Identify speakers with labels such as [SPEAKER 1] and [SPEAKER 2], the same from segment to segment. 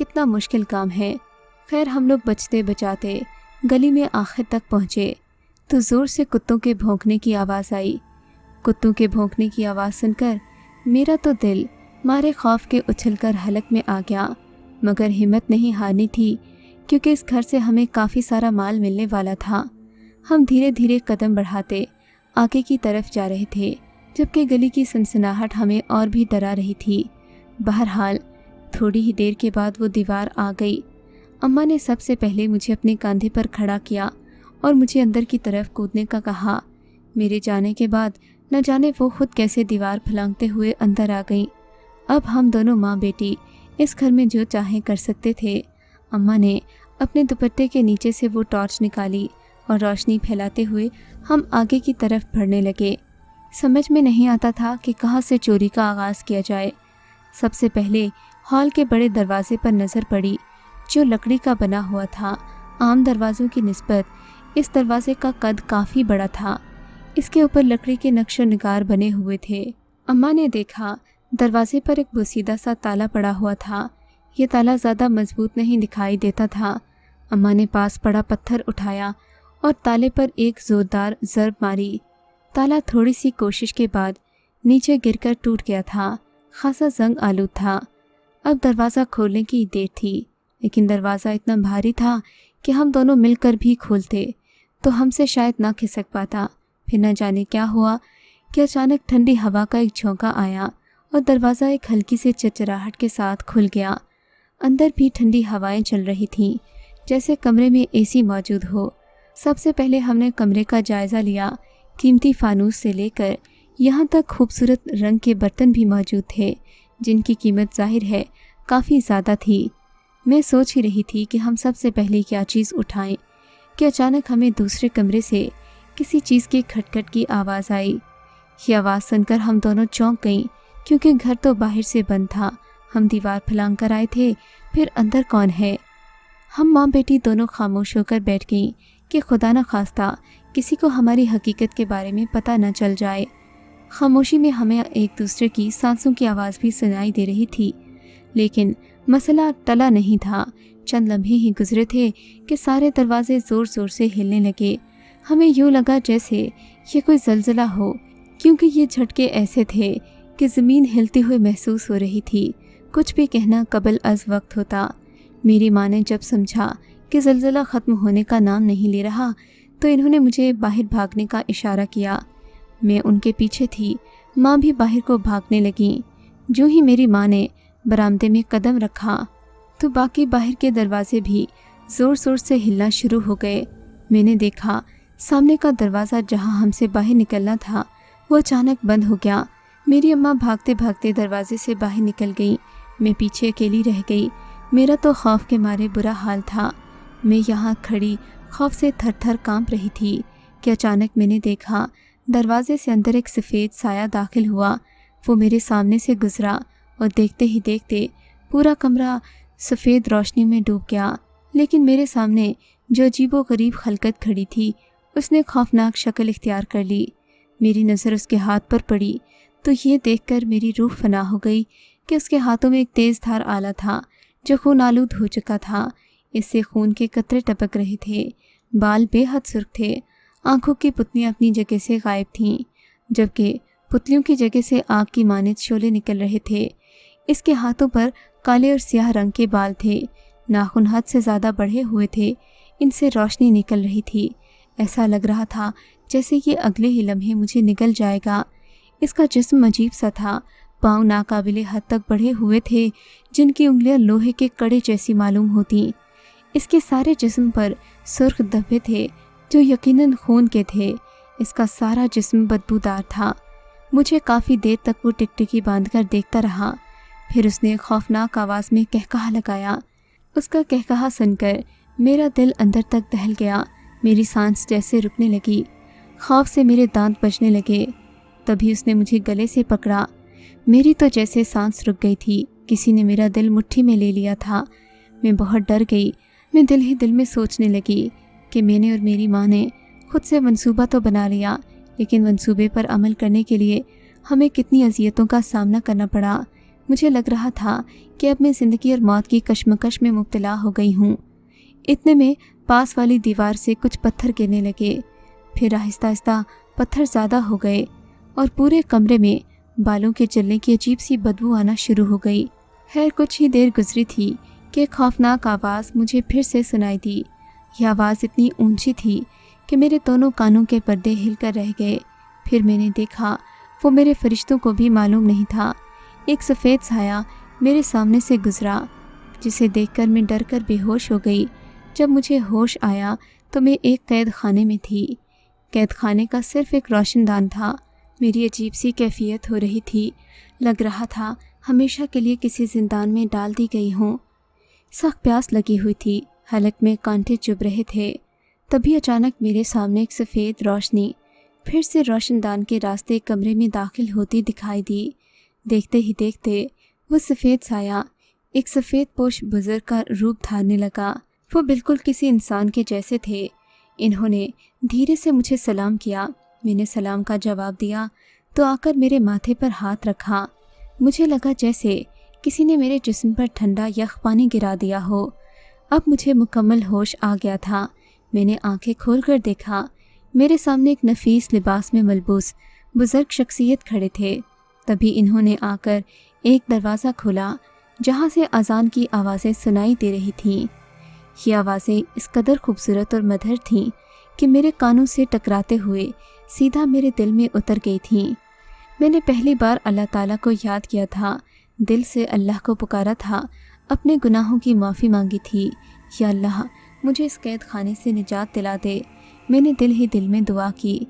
[SPEAKER 1] کتنا مشکل کام ہے۔ خیر ہم لوگ بچتے بچاتے گلی میں آخر تک پہنچے تو زور سے کتوں کے بھونکنے کی آواز آئی۔ کتوں کے بھونکنے کی آواز سن کر میرا تو دل مارے خوف کے اچھل کر حلق میں آ گیا، مگر ہمت نہیں ہارنی تھی کیونکہ اس گھر سے ہمیں کافی سارا مال ملنے والا تھا۔ ہم دھیرے دھیرے قدم بڑھاتے آگے کی طرف جا رہے تھے، جبکہ گلی کی سنسناہٹ ہمیں اور بھی ڈرا رہی تھی۔ بہرحال تھوڑی ہی دیر کے بعد وہ دیوار آ گئی۔ اماں نے سب سے پہلے مجھے اپنے کاندھے پر کھڑا کیا اور مجھے اندر کی طرف کودنے کا کہا۔ میرے جانے کے بعد نہ جانے وہ خود کیسے دیوار پھلانگتے ہوئے اندر آ گئیں۔ اب ہم دونوں ماں بیٹی اس گھر میں جو چاہیں کر سکتے تھے۔ اماں نے اپنے دوپٹے کے نیچے سے وہ ٹارچ نکالی اور روشنی پھیلاتے ہوئے ہم آگے کی طرف بڑھنے لگے۔ سمجھ میں نہیں آتا تھا کہ کہاں سے چوری کا آغاز کیا جائے۔ سب سے پہلے ہال کے بڑے دروازے پر نظر پڑی جو لکڑی کا بنا ہوا تھا۔ عام دروازوں کی نسبت اس دروازے کا قد کافی بڑا تھا۔ اس کے اوپر لکڑی کے نقش و نگار بنے ہوئے تھے۔ اماں نے دیکھا دروازے پر ایک بوسیدہ سا تالا پڑا ہوا تھا۔ یہ تالا زیادہ مضبوط نہیں دکھائی دیتا تھا۔ اماں نے پاس پڑا پتھر اٹھایا اور تالے پر ایک زوردار ضرب ماری۔ تالا تھوڑی سی کوشش کے بعد نیچے گر کر ٹوٹ گیا تھا۔ خاصا زنگ آلود تھا۔ اب دروازہ کھولنے کی دیر تھی، لیکن دروازہ اتنا بھاری تھا کہ ہم دونوں مل کر بھی کھولتے تو ہم سے شاید نہ کھسک پاتا۔ پھر نہ جانے کیا ہوا کہ اچانک ٹھنڈی ہوا کا ایک جھونکا آیا اور دروازہ ایک ہلکی سے چرچراہٹ کے ساتھ کھل گیا۔ اندر بھی ٹھنڈی ہوائیں چل رہی تھیں، جیسے کمرے میں اے سی موجود ہو۔ سب سے پہلے ہم نے کمرے کا جائزہ لیا۔ قیمتی فانوس سے لے کر یہاں تک خوبصورت رنگ کے برتن بھی موجود تھے، جن کی قیمت ظاہر ہے کافی زیادہ تھی۔ میں سوچ ہی رہی تھی کہ ہم سب سے پہلے کیا چیز اٹھائیں کہ اچانک ہمیں دوسرے کمرے سے کسی چیز کے کھٹکھٹ کی آواز آئی۔ یہ آواز سن کر ہم دونوں چونک گئیں، کیونکہ گھر تو باہر سے بند تھا۔ ہم دیوار پھلانگ کر آئے تھے، پھر اندر کون ہے؟ ہم ماں بیٹی دونوں خاموش ہو کر بیٹھ گئیں کہ خدا نہ خواستہ کسی کو ہماری حقیقت کے بارے میں پتہ نہ چل جائے۔ خاموشی میں ہمیں ایک دوسرے کی سانسوں کی آواز بھی سنائی دے رہی تھی، لیکن مسئلہ ٹلا نہیں تھا۔ چند لمحے ہی گزرے تھے کہ سارے دروازے زور زور سے ہلنے لگے۔ ہمیں یوں لگا جیسے یہ کوئی زلزلہ ہو، کیونکہ یہ جھٹکے ایسے تھے کہ زمین ہلتی ہوئے محسوس ہو رہی تھی۔ کچھ بھی کہنا قبل از وقت ہوتا۔ میری ماں نے جب سمجھا کہ زلزلہ ختم ہونے کا نام نہیں لے رہا تو انہوں نے مجھے باہر بھاگنے کا اشارہ کیا۔ میں ان کے پیچھے تھی۔ ماں بھی باہر کو بھاگنے لگیں۔ جو ہی میری ماں نے برآمدے میں قدم رکھا تو باقی باہر کے دروازے بھی زور زور سے ہلنا شروع ہو گئے۔ میں نے دیکھا سامنے کا دروازہ جہاں ہم سے باہر نکلنا تھا وہ اچانک بند ہو گیا۔ میری اماں بھاگتے بھاگتے دروازے سے باہر نکل گئیں۔ میں پیچھے اکیلی رہ گئی۔ میرا تو خوف کے مارے برا حال تھا۔ میں یہاں کھڑی خوف سے تھر تھر کانپ رہی تھی کہ اچانک میں نے دیکھا دروازے سے اندر ایک سفید سایہ داخل ہوا۔ وہ میرے سامنے سے گزرا اور دیکھتے ہی دیکھتے پورا کمرہ سفید روشنی میں ڈوب گیا۔ لیکن میرے سامنے جو عجیب و غریب خلقت کھڑی تھی اس نے خوفناک شکل اختیار کر لی۔ میری نظر اس کے ہاتھ پر پڑی تو یہ دیکھ کر میری روح فنا ہو گئی کہ اس کے ہاتھوں میں ایک تیز دھار آلہ تھا جو خون آلود ہو چکا تھا۔ اس سے خون کے قطرے ٹپک رہے تھے۔ بال بے حد سرخ تھے۔ آنکھوں کی پتلیاں اپنی جگہ سے غائب تھیں، جبکہ پتلیوں کی جگہ سے آگ کی مانند شعلے نکل رہے تھے۔ اس کے ہاتھوں پر کالے اور سیاہ رنگ کے بال تھے۔ ناخن حد سے زیادہ بڑھے ہوئے تھے۔ ان سے روشنی نکل رہی تھی۔ ایسا لگ رہا تھا جیسے یہ اگلے ہی لمحے مجھے نگل جائے گا۔ اس کا جسم عجیب سا تھا۔ پاؤں ناقابل حد تک بڑھے ہوئے تھے، جن کی انگلیاں لوہے کے کڑے جیسی معلوم ہوتیں۔ اس کے سارے جسم پر سرخ دھبے تھے جو یقیناً خون کے تھے۔ اس کا سارا جسم بدبودار تھا۔ مجھے کافی دیر تک وہ ٹکٹکی باندھ کر دیکھتا رہا۔ پھر اس نے خوفناک آواز میں کہکہا لگایا۔ اس کا کہکہا سن کر میرا دل اندر تک دہل گیا۔ میری سانس جیسے رکنے لگی۔ خوف سے میرے دانت بجنے لگے۔ تبھی اس نے مجھے گلے سے پکڑا۔ میری تو جیسے سانس رک گئی تھی۔ کسی نے میرا دل مٹھی میں لے لیا تھا۔ میں بہت ڈر گئی۔ میں دل ہی دل میں سوچنے لگی کہ میں نے اور میری ماں نے خود سے منصوبہ تو بنا لیا، لیکن منصوبے پر عمل کرنے کے لیے ہمیں کتنی اذیتوں کا سامنا کرنا پڑا۔ مجھے لگ رہا تھا کہ اب میں زندگی اور موت کی کشمکش میں مبتلا ہو گئی ہوں۔ اتنے میں پاس والی دیوار سے کچھ پتھر گرنے لگے، پھر آہستہ آہستہ پتھر زیادہ ہو گئے اور پورے کمرے میں بالوں کے جلنے کی عجیب سی بدبو آنا شروع ہو گئی۔ خیر کچھ ہی دیر گزری تھی کہ ایک خوفناک آواز مجھے پھر سے سنائی دی۔ یہ آواز اتنی اونچی تھی کہ میرے دونوں کانوں کے پردے ہل کر رہ گئے۔ پھر میں نے دیکھا وہ میرے فرشتوں کو بھی معلوم نہیں تھا۔ ایک سفید سایہ میرے سامنے سے گزرا، جسے دیکھ کر میں ڈر کر بے ہوش ہو گئی۔ جب مجھے ہوش آیا تو میں ایک قید خانے میں تھی۔ قید خانے کا صرف ایک روشن دان تھا۔ میری عجیب سی کیفیت ہو رہی تھی، لگ رہا تھا ہمیشہ کے لیے کسی زندان میں ڈال دی گئی ہوں۔ سخت پیاس لگی ہوئی تھی، حلق میں کانٹے چبھ رہے تھے۔ تبھی اچانک میرے سامنے ایک سفید روشنی پھر سے روشن دان کے راستے کمرے میں داخل ہوتی دکھائی دی۔ دیکھتے ہی دیکھتے وہ سفید سایہ ایک سفید پوش بزرگ کا روپ دھارنے لگا۔ وہ بالکل کسی انسان کے جیسے تھے۔ انہوں نے دھیرے سے مجھے سلام کیا۔ میں نے سلام کا جواب دیا تو آ کر میرے ماتھے پر ہاتھ رکھا۔ مجھے لگا جیسے کسی نے میرے جسم پر ٹھنڈا یخ پانی گرا دیا ہو۔ اب مجھے مکمل ہوش آ گیا تھا۔ میں نے آنکھیں کھول کر دیکھا، میرے سامنے ایک نفیس لباس میں ملبوس بزرگ شخصیت کھڑے تھے۔ تبھی انہوں نے آ کر ایک دروازہ کھولا جہاں سے اذان کی آوازیں سنائی دے رہی تھیں۔ یہ آوازیں اس قدر خوبصورت اور مدھر تھیں کہ میرے کانوں سے ٹکراتے ہوئے سیدھا میرے دل میں اتر گئی تھیں۔ میں نے پہلی بار اللہ تعالیٰ کو یاد کیا تھا، دل سے اللہ کو پکارا تھا، اپنے گناہوں کی معافی مانگی تھی۔ یا اللہ مجھے اس قید خانے سے نجات دلا دے۔ میں نے دل ہی دل میں دعا کی۔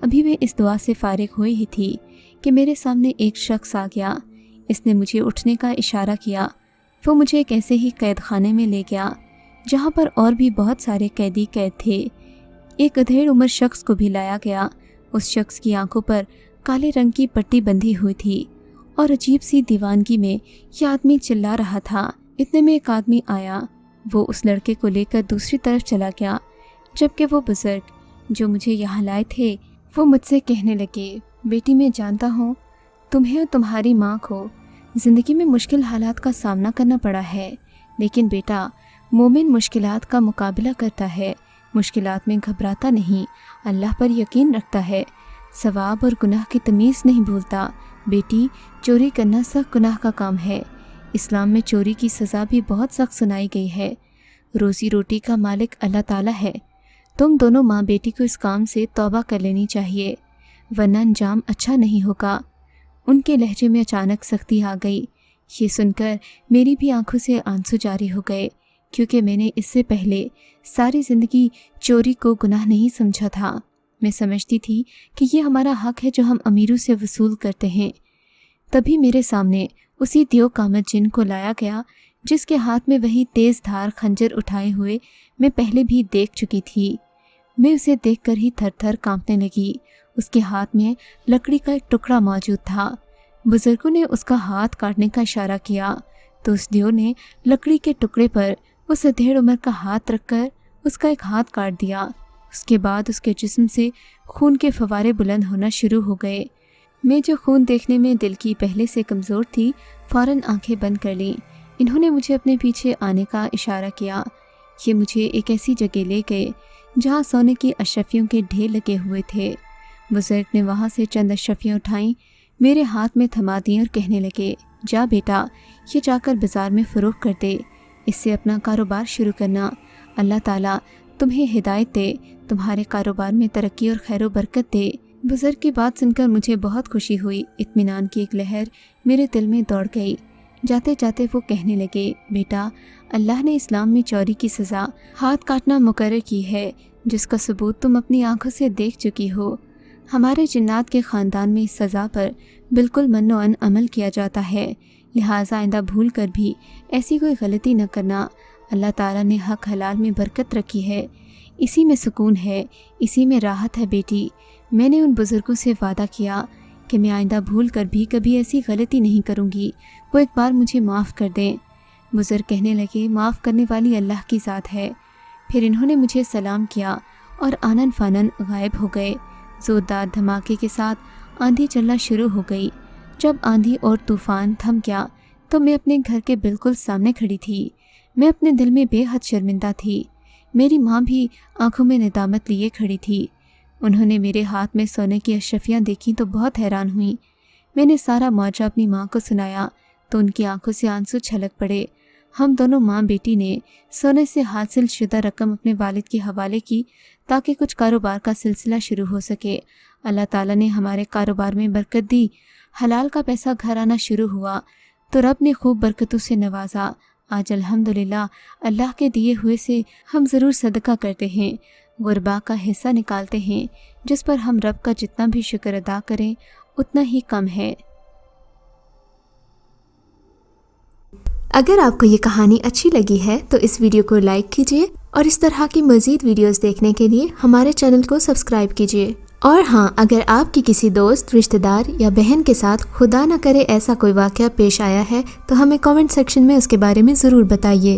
[SPEAKER 1] ابھی میں اس دعا سے فارغ ہوئی ہی تھی کہ میرے سامنے ایک شخص آ گیا۔ اس نے مجھے اٹھنے کا اشارہ کیا۔ وہ مجھے ایک ایسے ہی قید خانے میں لے گیا جہاں پر اور بھی بہت سارے قیدی قید تھے۔ ایک ادھیڑ عمر شخص کو بھی لایا گیا۔ اس شخص کی آنکھوں پر کالے رنگ کی پٹی بندھی ہوئی تھی اور عجیب سی دیوانگی میں یہ آدمی چلا رہا تھا۔ اتنے میں ایک آدمی آیا، وہ اس لڑکے کو لے کر دوسری طرف چلا گیا، جبکہ وہ بزرگ جو مجھے یہاں لائے تھے وہ مجھ سے کہنے لگے، بیٹی میں جانتا ہوں تمہیں اور تمہاری ماں کو زندگی میں مشکل حالات کا سامنا کرنا پڑا ہے، لیکن بیٹا مومن مشکلات کا مقابلہ کرتا ہے، مشکلات میں گھبراتا نہیں، اللہ پر یقین رکھتا ہے، ثواب اور گناہ کی تمیز نہیں بھولتا۔ بیٹی چوری کرنا سخت گناہ کا کام ہے، اسلام میں چوری کی سزا بھی بہت سخت سنائی گئی ہے۔ روزی روٹی کا مالک اللہ تعالیٰ ہے، تم دونوں ماں بیٹی کو اس کام سے توبہ کر لینی چاہیے ورنہ انجام اچھا نہیں ہوگا۔ ان کے لہجے میں اچانک سختی آ گئی۔ یہ سن کر میری بھی آنکھوں سے آنسو جاری ہو گئے، کیونکہ میں نے اس سے پہلے ساری زندگی چوری کو گناہ نہیں سمجھا تھا۔ میں سمجھتی تھی کہ یہ ہمارا حق ہے جو ہم امیروں سے وصول کرتے ہیں۔ تبھی میرے سامنے اسی دیو کامت جن کو لایا گیا جس کے ہاتھ میں وہی تیز دھار خنجر اٹھائے ہوئے میں پہلے بھی دیکھ چکی تھی۔ میں اسے دیکھ کر ہی تھر تھر کانپنے لگی۔ اس کے ہاتھ میں لکڑی کا ایک ٹکڑا موجود تھا۔ بزرگوں نے اس کا ہاتھ کاٹنے کا اشارہ کیا تو اس دیو نے لکڑی کے ٹکڑے پر اس ادھیڑ عمر کا ہاتھ رکھ کر اس کا ایک ہاتھ کاٹ دیا۔ اس کے بعد اس کے جسم سے خون کے فوارے بلند ہونا شروع ہو گئے۔ میں جو خون دیکھنے میں دل کی پہلے سے کمزور تھی، فوراً آنکھیں بند کر لیں۔ انہوں نے مجھے اپنے پیچھے آنے کا اشارہ کیا۔ یہ مجھے ایک ایسی جگہ لے گئے جہاں سونے کی اشرفیوں کے ڈھیر لگے ہوئے تھے۔ بزرگ نے وہاں سے چند اشرفیاں اٹھائیں، میرے ہاتھ میں تھما دیں اور کہنے لگے، جا بیٹا یہ جا کر بازار میں فروخت کر دے، اس سے اپنا کاروبار شروع کرنا، اللہ تعالیٰ تمہیں ہدایت دے، تمہارے کاروبار میں ترقی اور خیر و برکت دے۔ بزرگ کی بات سن کر مجھے بہت خوشی ہوئی، اطمینان کی ایک لہر میرے دل میں دوڑ گئی۔ جاتے جاتے وہ کہنے لگے، بیٹا اللہ نے اسلام میں چوری کی سزا ہاتھ کاٹنا مقرر کی ہے، جس کا ثبوت تم اپنی آنکھوں سے دیکھ چکی ہو۔ ہمارے جنات کے خاندان میں اس سزا پر بالکل من و عمل کیا جاتا ہے، لہٰذا آئندہ بھول کر بھی ایسی کوئی غلطی نہ کرنا۔ اللہ تعالیٰ نے حق حلال میں برکت رکھی ہے، اسی میں سکون ہے، اسی میں راحت ہے بیٹی۔ میں نے ان بزرگوں سے وعدہ کیا کہ میں آئندہ بھول کر بھی کبھی ایسی غلطی نہیں کروں گی، وہ ایک بار مجھے معاف کر دیں۔ بزرگ کہنے لگے، معاف کرنے والی اللہ کی ذات ہے۔ پھر انہوں نے مجھے سلام کیا اور آنن فانن غائب ہو گئے۔ زوردار دھماکے کے ساتھ آندھی چلنا شروع ہو گئی۔ جب آندھی اور طوفان تھم گیا، تو میں اپنے گھر کے بالکل سامنے کھڑی تھی۔ میں اپنے دل میں بے حد شرمندہ تھی۔ میری ماں بھی آنکھوں میں ندامت لیے کھڑی تھی۔ انہوں نے میرے ہاتھ میں سونے کی اشرفیاں دیکھیں تو بہت حیران ہوئیں۔ میں نے سارا معجزہ اپنی ماں کو سنایا تو ان کی آنکھوں سے آنسو چھلک پڑے۔ ہم دونوں ماں بیٹی نے سونے سے حاصل شدہ رقم اپنے والد کے حوالے کی تاکہ کچھ کاروبار کا سلسلہ شروع ہو سکے۔ اللہ تعالیٰ نے ہمارے کاروبار میں برکت دی، حلال کا پیسہ گھر آنا شروع ہوا تو رب نے خوب برکتوں سے نوازا۔ آج الحمدللہ اللہ کے دیے ہوئے سے ہم ضرور صدقہ کرتے ہیں، غربا کا حصہ نکالتے ہیں، جس پر ہم رب کا جتنا بھی شکر ادا کریں اتنا ہی کم ہے۔
[SPEAKER 2] اگر آپ کو یہ کہانی اچھی لگی ہے تو اس ویڈیو کو لائک کیجیے اور اس طرح کی مزید ویڈیوز دیکھنے کے لیے ہمارے چینل کو سبسکرائب کیجیے۔ اور ہاں، اگر آپ کی کسی دوست، رشتہ دار یا بہن کے ساتھ خدا نہ کرے ایسا کوئی واقعہ پیش آیا ہے تو ہمیں کامنٹ سیکشن میں اس کے بارے میں ضرور بتائیے۔